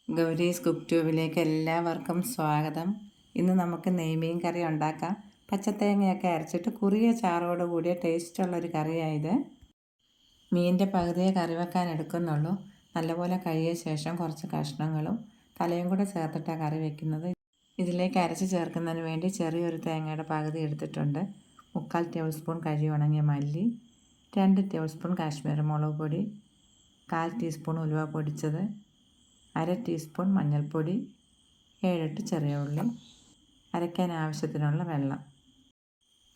Gowri's cook ട്യൂബിലേക്ക് എല്ലാവർക്കും സ്വാഗതം. ഇന്ന് നമുക്ക് നെയ്മീൻ കറി ഉണ്ടാക്കാം. പച്ചത്തേങ്ങയൊക്കെ അരച്ചിട്ട് കുറിയ ചാറോട് കൂടിയ ടേസ്റ്റുള്ളൊരു കറിയായത്. മീനിൻ്റെ പകുതിയെ കറി വെക്കാൻ എടുക്കുന്നുള്ളൂ. നല്ലപോലെ കഴുകിയ ശേഷം കുറച്ച് കഷ്ണങ്ങളും തലയും കൂടെ ചേർത്തിട്ടാണ് കറി വെക്കുന്നത്. ഇതിലേക്ക് അരച്ച് ചേർക്കുന്നതിന് വേണ്ടി ചെറിയൊരു തേങ്ങയുടെ പകുതി എടുത്തിട്ടുണ്ട്. 3/4 ടേബിൾ സ്പൂൺ കഴുകി ഉണങ്ങിയ മല്ലി, 2 ടേബിൾ സ്പൂൺ കാശ്മീരി മുളക് പൊടി, 1/4 ടീസ്പൂൺ ഉലുവ പൊടിച്ചത്, 1/2 ടീസ്പൂൺ മഞ്ഞൾപ്പൊടി, 7-8 ചെറിയ ഉള്ളി, അരയ്ക്കാൻ ആവശ്യത്തിനുള്ള വെള്ളം,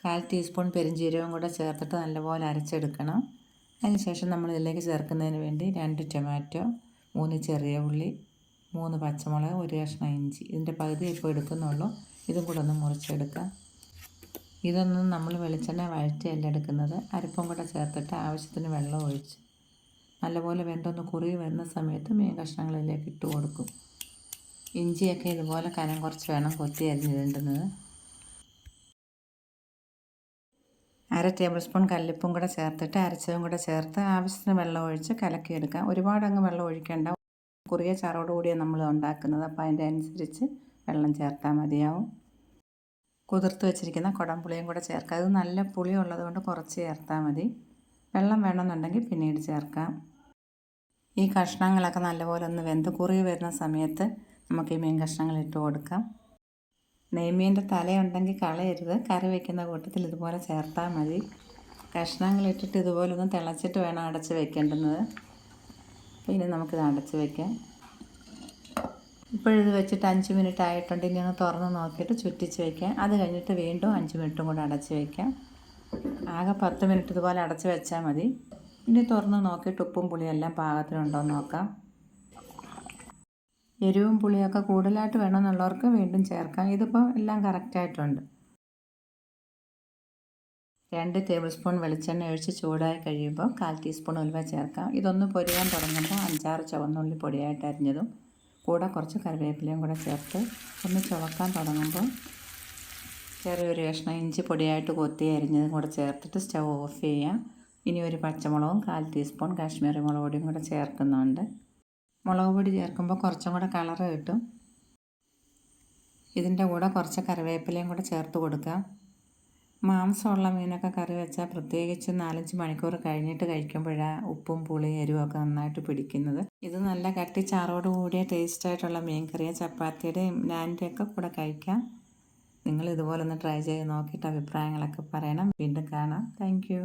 1/4 ടീസ്പൂൺ പെരിഞ്ജീരകം കൂടെ ചേർത്തിട്ട് നല്ലപോലെ അരച്ചെടുക്കണം. അതിനുശേഷം നമ്മൾ ഇതിലേക്ക് ചേർക്കുന്നതിന് വേണ്ടി 2 ടൊമാറ്റോ, 3 ചെറിയ ഉള്ളി, 3 പച്ചമുളക്, 1 കഷ്ണം ഇഞ്ചി. ഇതിൻ്റെ പകുതി ഇപ്പോൾ എടുക്കുന്നുള്ളൂ. ഇതും കൂടെ ഒന്ന് മുറിച്ചെടുക്കാം. ഇതൊന്നും നമ്മൾ വെളിച്ചെണ്ണ വഴറ്റിയല്ല എടുക്കുന്നത്. അരപ്പും കൂടെ ചേർത്തിട്ട് ആവശ്യത്തിന് വെള്ളം ഒഴിച്ച് നല്ലപോലെ വെന്തൊന്ന് കുറുകി വരുന്ന സമയത്ത് മീൻ കഷ്ണങ്ങളിലേക്ക് ഇട്ട് കൊടുക്കും. ഇഞ്ചിയൊക്കെ ഇതുപോലെ കനം കുറച്ച് വേണം കൊത്തി അരിഞ്ഞിടേണ്ടുന്നത്. 1/2 ടേബിൾ സ്പൂൺ കല്ലുപ്പും കൂടെ ചേർത്തിട്ട് അരച്ചതും കൂടെ ചേർത്ത് ആവശ്യത്തിന് വെള്ളം ഒഴിച്ച് കലക്കിയെടുക്കാം. ഒരുപാടങ്ങ് വെള്ളം ഒഴിക്കേണ്ട. കുറിയ ചാറോടുകൂടിയാണ് നമ്മൾ ഉണ്ടാക്കുന്നത്. അപ്പോൾ അതിൻ്റെ അനുസരിച്ച് വെള്ളം ചേർത്താൽ മതിയാവും. കുതിർത്ത് വെച്ചിരിക്കുന്ന കുടംപുളിയും കൂടെ ചേർക്കാം. അത് നല്ല പുളി ഉള്ളതുകൊണ്ട് കുറച്ച് ചേർത്താൽ മതി. വെള്ളം വേണമെന്നുണ്ടെങ്കിൽ പിന്നീട് ചേർക്കാം. ഈ കഷ്ണങ്ങളൊക്കെ നല്ലപോലെ ഒന്ന് വെന്ത് കുറുകി വരുന്ന സമയത്ത് നമുക്ക് ഈ മീൻ കഷ്ണങ്ങൾ ഇട്ട് കൊടുക്കാം. നെയ്മീൻ്റെ തലയുണ്ടെങ്കിൽ കളയരുത്. കറി വയ്ക്കുന്ന കൂട്ടത്തിൽ ഇതുപോലെ ചേർത്താൽ മതി. കഷ്ണങ്ങൾ ഇട്ടിട്ട് ഇതുപോലെ ഒന്ന് തിളച്ചിട്ട് വേണം അടച്ച് വെക്കേണ്ടുന്നത്. പിന്നെ നമുക്കിത് അടച്ച് വയ്ക്കാം. ഇപ്പോഴിത് വെച്ചിട്ട് 5 മിനിറ്റ് ആയിട്ടുണ്ട്. ഇനി ഒന്ന് തുറന്ന് നോക്കിയിട്ട് ചുറ്റിച്ച് വയ്ക്കാം. അത് കഴിഞ്ഞിട്ട് വീണ്ടും 5 മിനിറ്റും കൂടെ അടച്ച് വയ്ക്കാം. ആകെ 10 മിനിറ്റ് ഇതുപോലെ അടച്ച് വെച്ചാൽ മതി. ഇനി തുറന്ന് നോക്കിയിട്ട് ഉപ്പും പുളിയെല്ലാം പാകത്തിനുണ്ടോ എന്ന് നോക്കാം. എരിവും പുളിയൊക്കെ കൂടുതലായിട്ട് വേണമെന്നുള്ളവർക്ക് വീണ്ടും ചേർക്കാം. ഇതിപ്പോൾ എല്ലാം കറക്റ്റായിട്ടുണ്ട്. 2 ടേബിൾ സ്പൂൺ വെളിച്ചെണ്ണ ഒഴിച്ച് ചൂടായി കഴിയുമ്പോൾ 1/4 ടീസ്പൂൺ ഉലുവ ചേർക്കാം. ഇതൊന്ന് പൊരിയാൻ തുടങ്ങുമ്പോൾ 5-6 ചുവന്നുള്ളി പൊടിയായിട്ട് അരിഞ്ഞതും കൂടെ കുറച്ച് കറിവേപ്പിലയും കൂടെ ചേർത്ത് ഒന്ന് ചുവക്കാൻ തുടങ്ങുമ്പോൾ ചെറിയൊരു കഷ്ണം ഇഞ്ചി പൊടിയായിട്ട് കൊത്തി അരിഞ്ഞതും കൂടെ ചേർത്തിട്ട് സ്റ്റൗ ഓഫ് ചെയ്യാം. ഇനി ഒരു പച്ചമുളകും 1/4 ടീസ്പൂൺ കാശ്മീരി മുളക് പൊടിയും കൂടെ ചേർക്കുന്നുണ്ട്. മുളക് പൊടി ചേർക്കുമ്പോൾ കുറച്ചും കൂടെ കളറ് കിട്ടും. ഇതിൻ്റെ കൂടെ കുറച്ച് കറിവേപ്പിലയും കൂടെ ചേർത്ത് കൊടുക്കാം. മാംസമുള്ള മീനൊക്കെ കറി വെച്ചാൽ പ്രത്യേകിച്ച് 4-5 മണിക്കൂർ കഴിഞ്ഞിട്ട് കഴിക്കുമ്പോഴാണ് ഉപ്പും പുളി എരിവൊക്കെ നന്നായിട്ട് പിടിക്കുന്നത്. ഇത് നല്ല കട്ടി ചാറോട് കൂടിയ ടേസ്റ്റായിട്ടുള്ള മീൻ കറിയെ ചപ്പാത്തിയുടെയും നാനിൻ്റെയൊക്കെ കൂടെ കഴിക്കാം. നിങ്ങൾ ഇതുപോലെ ഒന്ന് ട്രൈ ചെയ്ത് നോക്കിയിട്ട് അഭിപ്രായങ്ങളൊക്കെ പറയണം. വീണ്ടും കാണാം. Thank you.